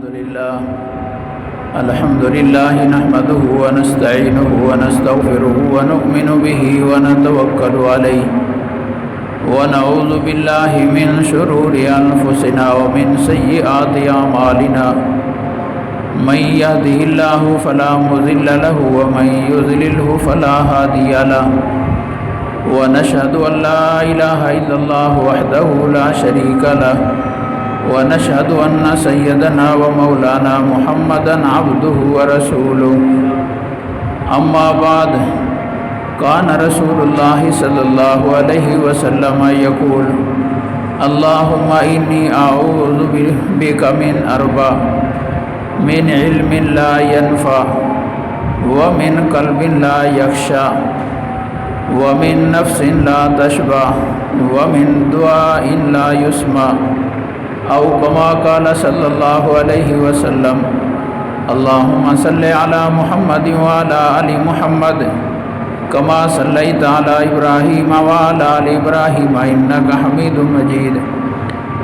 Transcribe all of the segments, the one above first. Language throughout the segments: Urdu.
الحمد لله نحمده ونستعينه ونستغفره ونؤمن به ونتوكل عليه ونعوذ بالله من شرور أنفسنا ومن سيئات أعمالنا من يهده الله فلا مضل له ومن يضلله فلا هادي له ونشهد أن لا إله إلا الله وحده لا شريك له ونشهد أن سيدنا ومولانا محمدا عبده ورسوله أما بعد كان رسول الله صلى الله عليه وسلم يقول اللهم إني أعوذ بك من أربع من علم لا ينفع ومن قلب لا يخشع ومن نفس لا تشبع ومن دعاء لا يسمع أو كما قال صلى الله عليه وسلم اللهم صل على محمد وعلى آل محمد كما صليت على إبراهيم وعلى آل إبراهيم إنك حميد مجيد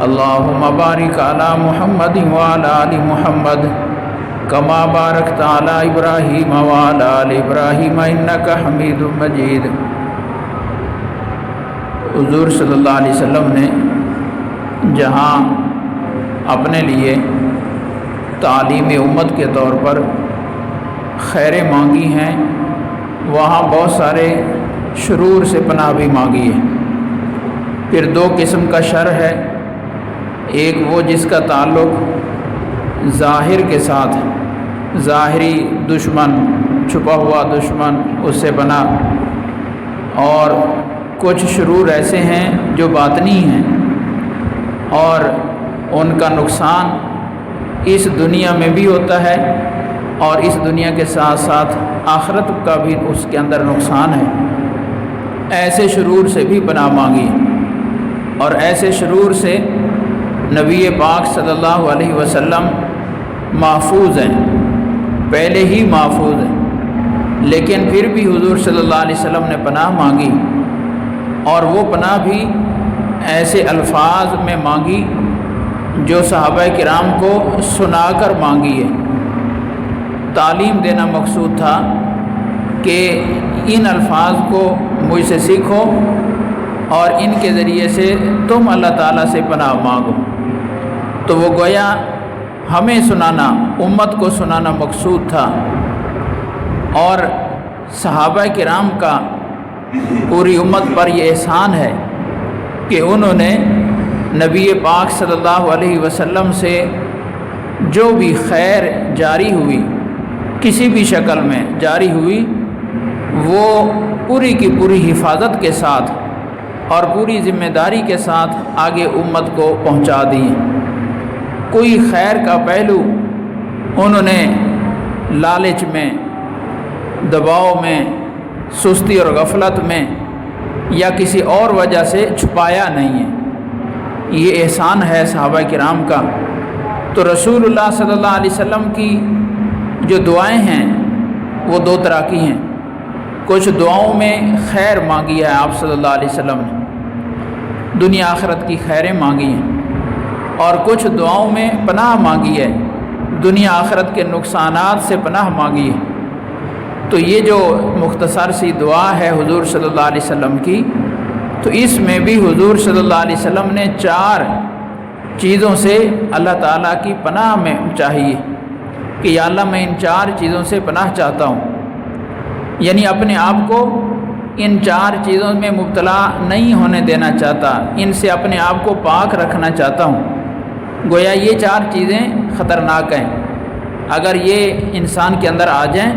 اللهم بارك على محمد وعلى آل محمد كما باركت على إبراهيم وعلى آل إبراهيم إنك حميد مجيد۔ حضور صلی اللہ علیہ وسلم نے جہاں اپنے لیے تعلیم امت کے طور پر خیریں مانگی ہیں وہاں بہت سارے شرور سے پناہ بھی مانگی ہے۔ پھر دو قسم کا شر ہے، ایک وہ جس کا تعلق ظاہر کے ساتھ، ظاہری دشمن، چھپا ہوا دشمن، اس سے پناہ، اور کچھ شرور ایسے ہیں جو باطنی ہیں اور ان کا نقصان اس دنیا میں بھی ہوتا ہے اور اس دنیا کے ساتھ ساتھ آخرت کا بھی اس کے اندر نقصان ہے۔ ایسے شرور سے بھی پناہ مانگی اور ایسے شرور سے نبی پاک صلی اللہ علیہ وسلم محفوظ ہیں، پہلے ہی محفوظ ہیں، لیکن پھر بھی حضور صلی اللہ علیہ وسلم نے پناہ مانگی اور وہ پناہ بھی ایسے الفاظ میں مانگی جو صحابہ کرام کو سنا کر مانگی ہے۔ تعلیم دینا مقصود تھا کہ ان الفاظ کو مجھ سے سیکھو اور ان کے ذریعے سے تم اللہ تعالیٰ سے پناہ مانگو۔ تو وہ گویا ہمیں سنانا، امت کو سنانا مقصود تھا، اور صحابہ کرام کا پوری امت پر یہ احسان ہے کہ انہوں نے نبی پاک صلی اللہ علیہ وسلم سے جو بھی خیر جاری ہوئی، کسی بھی شکل میں جاری ہوئی، وہ پوری کی پوری حفاظت کے ساتھ اور پوری ذمہ داری کے ساتھ آگے امت کو پہنچا دی۔ کوئی خیر کا پہلو انہوں نے لالچ میں، دباؤ میں، سستی اور غفلت میں یا کسی اور وجہ سے چھپایا نہیں ہے۔ یہ احسان ہے صحابہ کرام کا۔ تو رسول اللہ صلی اللہ علیہ وسلم کی جو دعائیں ہیں وہ دو طرح کی ہیں۔ کچھ دعاؤں میں خیر مانگی ہے آپ صلی اللہ علیہ وسلم نے، دنیا آخرت کی خیریں مانگی ہیں، اور کچھ دعاؤں میں پناہ مانگی ہے، دنیا آخرت کے نقصانات سے پناہ مانگی ہے۔ تو یہ جو مختصر سی دعا ہے حضور صلی اللہ علیہ وسلم کی، تو اس میں بھی حضور صلی اللہ علیہ وسلم نے 4 چیزوں سے اللہ تعالیٰ کی پناہ میں چاہیے کہ یا اللہ میں ان 4 چیزوں سے پناہ چاہتا ہوں، یعنی اپنے آپ کو ان 4 چیزوں میں مبتلا نہیں ہونے دینا چاہتا، ان سے اپنے آپ کو پاک رکھنا چاہتا ہوں۔ گویا یہ 4 چیزیں خطرناک ہیں، اگر یہ انسان کے اندر آ جائیں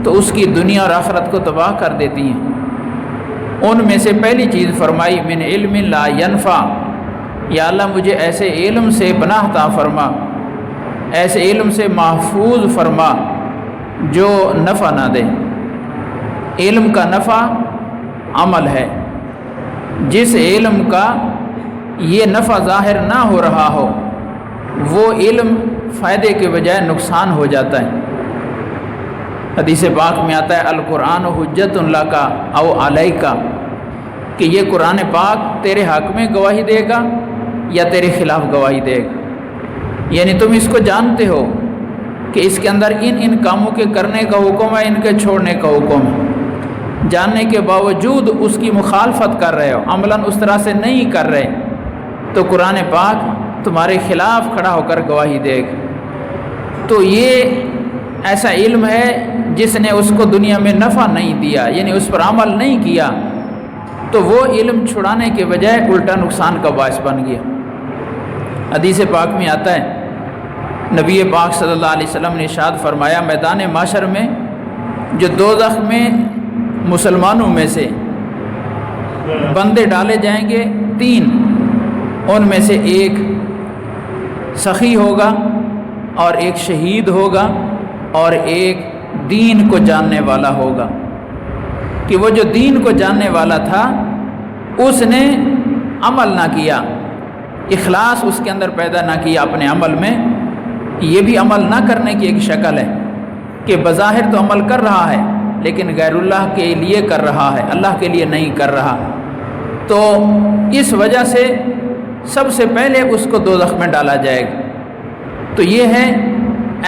تو اس کی دنیا اور آخرت کو تباہ کر دیتی ہیں۔ ان میں سے پہلی چیز فرمائی من علم لا ينفع، یا اللہ مجھے ایسے علم سے پناہ عطا فرما، ایسے علم سے محفوظ فرما جو نفع نہ دے۔ علم کا نفع عمل ہے، جس علم کا یہ نفع ظاہر نہ ہو رہا ہو وہ علم فائدے کے بجائے نقصان ہو جاتا ہے۔ حدیث پاک میں آتا ہے القرآن حجت لک او علیک، کہ یہ قرآن پاک تیرے حق میں گواہی دے گا یا تیرے خلاف گواہی دے گا۔ یعنی تم اس کو جانتے ہو کہ اس کے اندر ان کاموں کے کرنے کا حکم ہے، ان کے چھوڑنے کا حکم ہے، جاننے کے باوجود اس کی مخالفت کر رہے ہو، عملاً اس طرح سے نہیں کر رہے، تو قرآن پاک تمہارے خلاف کھڑا ہو کر گواہی دے گا۔ تو یہ ایسا علم ہے جس نے اس کو دنیا میں نفع نہیں دیا، یعنی اس پر عمل نہیں کیا، تو وہ علم چھڑانے کے بجائے الٹا نقصان کا باعث بن گیا۔ حدیث پاک میں آتا ہے، نبی پاک صلی اللہ علیہ وسلم نے ارشاد فرمایا، میدان محشر میں جو دوزخ میں مسلمانوں میں سے بندے ڈالے جائیں گے 3، ان میں سے ایک سخی ہوگا اور ایک شہید ہوگا اور ایک دین کو جاننے والا ہوگا۔ کہ وہ جو دین کو جاننے والا تھا اس نے عمل نہ کیا، اخلاص اس کے اندر پیدا نہ کیا اپنے عمل میں۔ یہ بھی عمل نہ کرنے کی ایک شکل ہے کہ بظاہر تو عمل کر رہا ہے لیکن غیر اللہ کے لیے کر رہا ہے، اللہ کے لیے نہیں کر رہا۔ تو اس وجہ سے سب سے پہلے اس کو دوزخ میں ڈالا جائے گا۔ تو یہ ہے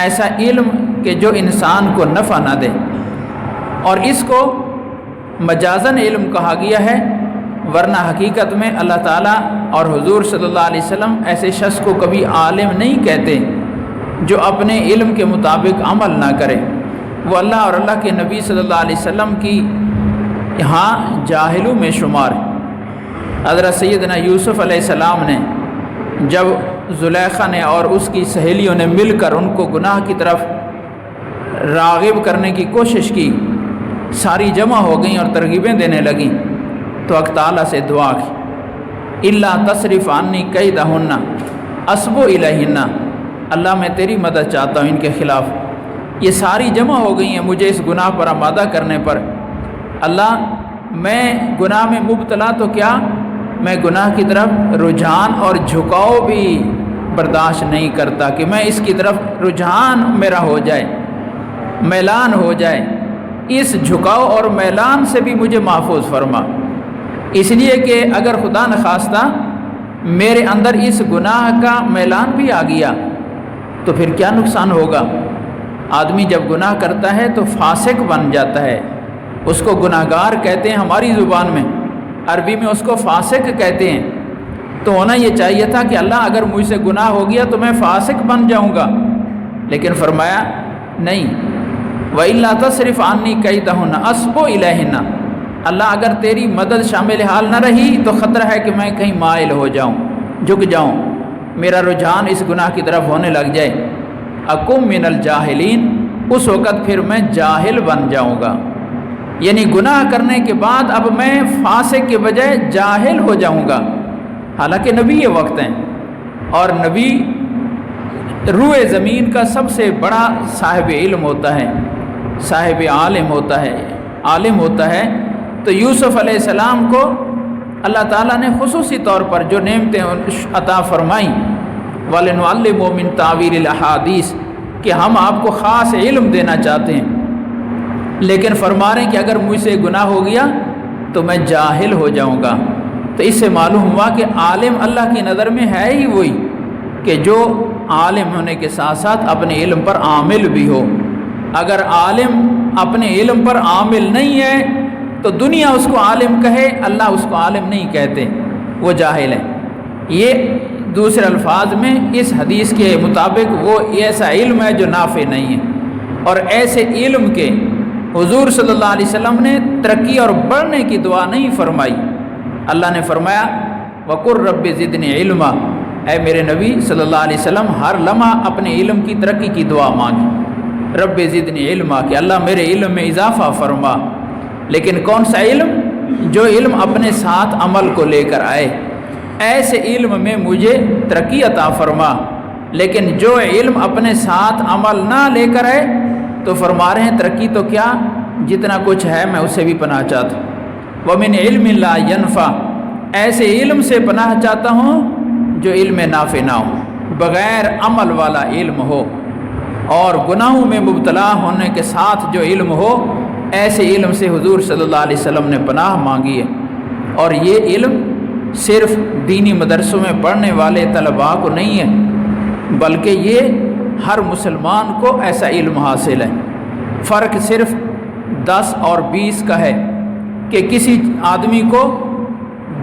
ایسا علم کہ جو انسان کو نفع نہ دے، اور اس کو مجازن علم کہا گیا ہے، ورنہ حقیقت میں اللہ تعالیٰ اور حضور صلی اللہ علیہ وسلم ایسے شخص کو کبھی عالم نہیں کہتے جو اپنے علم کے مطابق عمل نہ کرے۔ وہ اللہ اور اللہ کے نبی صلی اللہ علیہ وسلم کی یہاں جاہلوں میں شمار ہے۔ حضرت سیدنا یوسف علیہ السلام نے جب زلیخا نے اور اس کی سہیلیوں نے مل کر ان کو گناہ کی طرف راغب کرنے کی کوشش کی، ساری جمع ہو گئیں اور ترغیبیں دینے لگیں، تو حق تعالیٰ سے دعا کی، الا تصرف عنی کیدہن اصب الیہن، اللہ میں تیری مدد چاہتا ہوں ان کے خلاف، یہ ساری جمع ہو گئی ہیں مجھے اس گناہ پر آمادہ کرنے پر، اللہ میں گناہ میں مبتلا تو کیا، میں گناہ کی طرف رجحان اور جھکاؤ بھی برداشت نہیں کرتا کہ میں اس کی طرف رجحان میرا ہو جائے، میلان ہو جائے، اس جھکاؤ اور میلان سے بھی مجھے محفوظ فرما، اس لیے کہ اگر خدا نخواستہ میرے اندر اس گناہ کا میلان بھی آ گیا تو پھر کیا نقصان ہوگا۔ آدمی جب گناہ کرتا ہے تو فاسق بن جاتا ہے، اس کو گناہ گار کہتے ہیں ہماری زبان میں، عربی میں اس کو فاسق کہتے ہیں۔ تو ہونا یہ چاہیے تھا کہ اللہ اگر مجھ سے گناہ ہو گیا تو میں فاسق بن جاؤں گا، لیکن فرمایا نہیں، وَإِلَّا تَصْرِفْ عَنِّي كَيْدَهُنَّ أَصْبُ إِلَيْهِنَّ، اللہ اگر تیری مدد شامل حال نہ رہی تو خطرہ ہے کہ میں کہیں مائل ہو جاؤں، جھک جاؤں، میرا رجحان اس گناہ کی طرف ہونے لگ جائے، اکم من الجاہلین، اس وقت پھر میں جاہل بن جاؤں گا، یعنی گناہ کرنے کے بعد اب میں فاسق کے بجائے جاہل ہو جاؤں گا۔ حالانکہ نبی یہ وقت ہیں، اور نبی روئے زمین کا سب سے بڑا صاحب علم ہوتا ہے، صاحب عالم ہوتا ہے، عالم ہوتا ہے۔ تو یوسف علیہ السلام کو اللہ تعالیٰ نے خصوصی طور پر جو نعمتیں عطا فرمائیں، وَلِنُعَلِّمُ مِن تَعْوِيلِ الْأَحَادِيثِ، کہ ہم آپ کو خاص علم دینا چاہتے ہیں، لیکن فرما رہے ہیں کہ اگر مجھ سے گناہ ہو گیا تو میں جاہل ہو جاؤں گا۔ تو اس سے معلوم ہوا کہ عالم اللہ کی نظر میں ہے ہی وہی کہ جو عالم ہونے کے ساتھ ساتھ اپنے علم پر عامل بھی ہو۔ اگر عالم اپنے علم پر عامل نہیں ہے تو دنیا اس کو عالم کہے، اللہ اس کو عالم نہیں کہتے، وہ جاہل ہے۔ یہ دوسرے الفاظ میں اس حدیث کے مطابق وہ ایسا علم ہے جو نافع نہیں ہے، اور ایسے علم کے حضور صلی اللہ علیہ وسلم نے ترقی اور بڑھنے کی دعا نہیں فرمائی۔ اللہ نے فرمایا وَقُلْ رَبِّ زِدْنِي عِلْمًا، اے میرے نبی صلی اللہ علیہ وسلم ہر لمحہ اپنے علم کی ترقی کی دعا مانگی، رب زدنی علما، کہ اللہ میرے علم میں اضافہ فرما۔ لیکن کون سا علم؟ جو علم اپنے ساتھ عمل کو لے کر آئے، ایسے علم میں مجھے ترقی عطا فرما۔ لیکن جو علم اپنے ساتھ عمل نہ لے کر آئے تو فرما رہے ہیں ترقی تو کیا، جتنا کچھ ہے میں اسے بھی پناہ چاہتا ہوں۔ وَمِنْ عِلْمٍ لَا يَنْفَعُ، ایسے علم سے پناہ چاہتا ہوں جو علم نافع نہ ہو، بغیر عمل والا علم ہو، اور گناہوں میں مبتلا ہونے کے ساتھ جو علم ہو، ایسے علم سے حضور صلی اللہ علیہ وسلم نے پناہ مانگی ہے۔ اور یہ علم صرف دینی مدرسوں میں پڑھنے والے طلباء کو نہیں ہے، بلکہ یہ ہر مسلمان کو ایسا علم حاصل ہے۔ فرق صرف 10 اور 20 کا ہے کہ کسی آدمی کو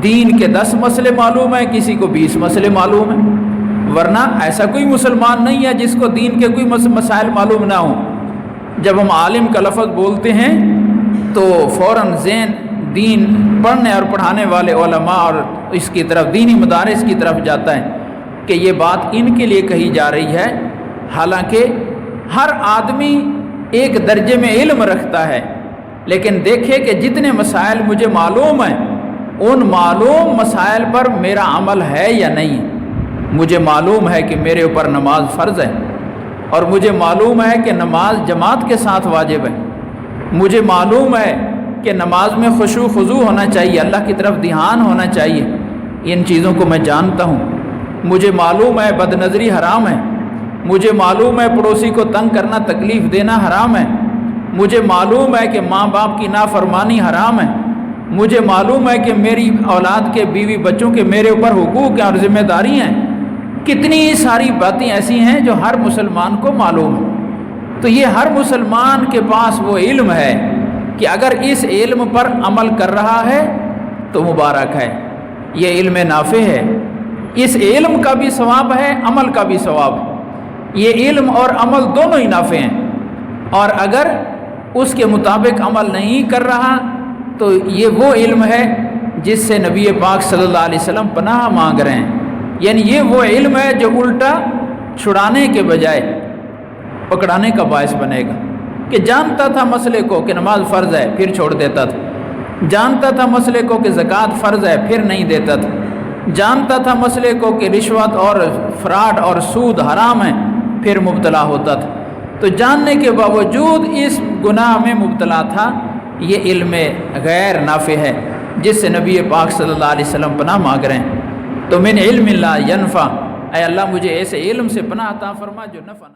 دین کے 10 مسئلے معلوم ہیں، کسی کو 20 مسئلے معلوم ہیں، ورنہ ایسا کوئی مسلمان نہیں ہے جس کو دین کے کوئی مسائل معلوم نہ ہوں۔ جب ہم عالم کا لفظ بولتے ہیں تو فوراً ذہن دین پڑھنے اور پڑھانے والے علماء اور اس کی طرف دینی مدارس کی طرف جاتا ہے کہ یہ بات ان کے لیے کہی جا رہی ہے، حالانکہ ہر آدمی ایک درجے میں علم رکھتا ہے، لیکن دیکھے کہ جتنے مسائل مجھے معلوم ہیں ان معلوم مسائل پر میرا عمل ہے یا نہیں۔ مجھے معلوم ہے کہ میرے اوپر نماز فرض ہے، اور مجھے معلوم ہے کہ نماز جماعت کے ساتھ واجب ہے، مجھے معلوم ہے کہ نماز میں خشوع خضوع ہونا چاہیے، اللہ کی طرف دھیان ہونا چاہیے، ان چیزوں کو میں جانتا ہوں۔ مجھے معلوم ہے بد نظری حرام ہے، مجھے معلوم ہے پڑوسی کو تنگ کرنا تکلیف دینا حرام ہے، مجھے معلوم ہے کہ ماں باپ کی نافرمانی حرام ہے، مجھے معلوم ہے کہ میری اولاد کے بیوی بچوں کے میرے اوپر حقوق ہیں اور ذمہ داری ہیں۔ کتنی ساری باتیں ایسی ہیں جو ہر مسلمان کو معلوم ہے۔ تو یہ ہر مسلمان کے پاس وہ علم ہے کہ اگر اس علم پر عمل کر رہا ہے تو مبارک ہے، یہ علم نافع ہے، اس علم کا بھی ثواب ہے، عمل کا بھی ثواب ہے، یہ علم اور عمل دونوں ہی نافع ہیں۔ اور اگر اس کے مطابق عمل نہیں کر رہا تو یہ وہ علم ہے جس سے نبی پاک صلی اللہ علیہ وسلم پناہ مانگ رہے ہیں، یعنی یہ وہ علم ہے جو الٹا چھڑانے کے بجائے پکڑانے کا باعث بنے گا۔ کہ جانتا تھا مسئلے کو کہ نماز فرض ہے پھر چھوڑ دیتا تھا، جانتا تھا مسئلے کو کہ زکوٰۃ فرض ہے پھر نہیں دیتا تھا، جانتا تھا مسئلے کو کہ رشوت اور فراڈ اور سود حرام ہے پھر مبتلا ہوتا تھا، تو جاننے کے باوجود اس گناہ میں مبتلا تھا۔ یہ علم غیر نافع ہے جس سے نبی پاک صلی اللہ علیہ وسلم پناہ مانگ رہے ہیں۔ تو من علم لا ینفع، اے اللہ مجھے ایسے علم سے پناہ عطا فرما جو نفع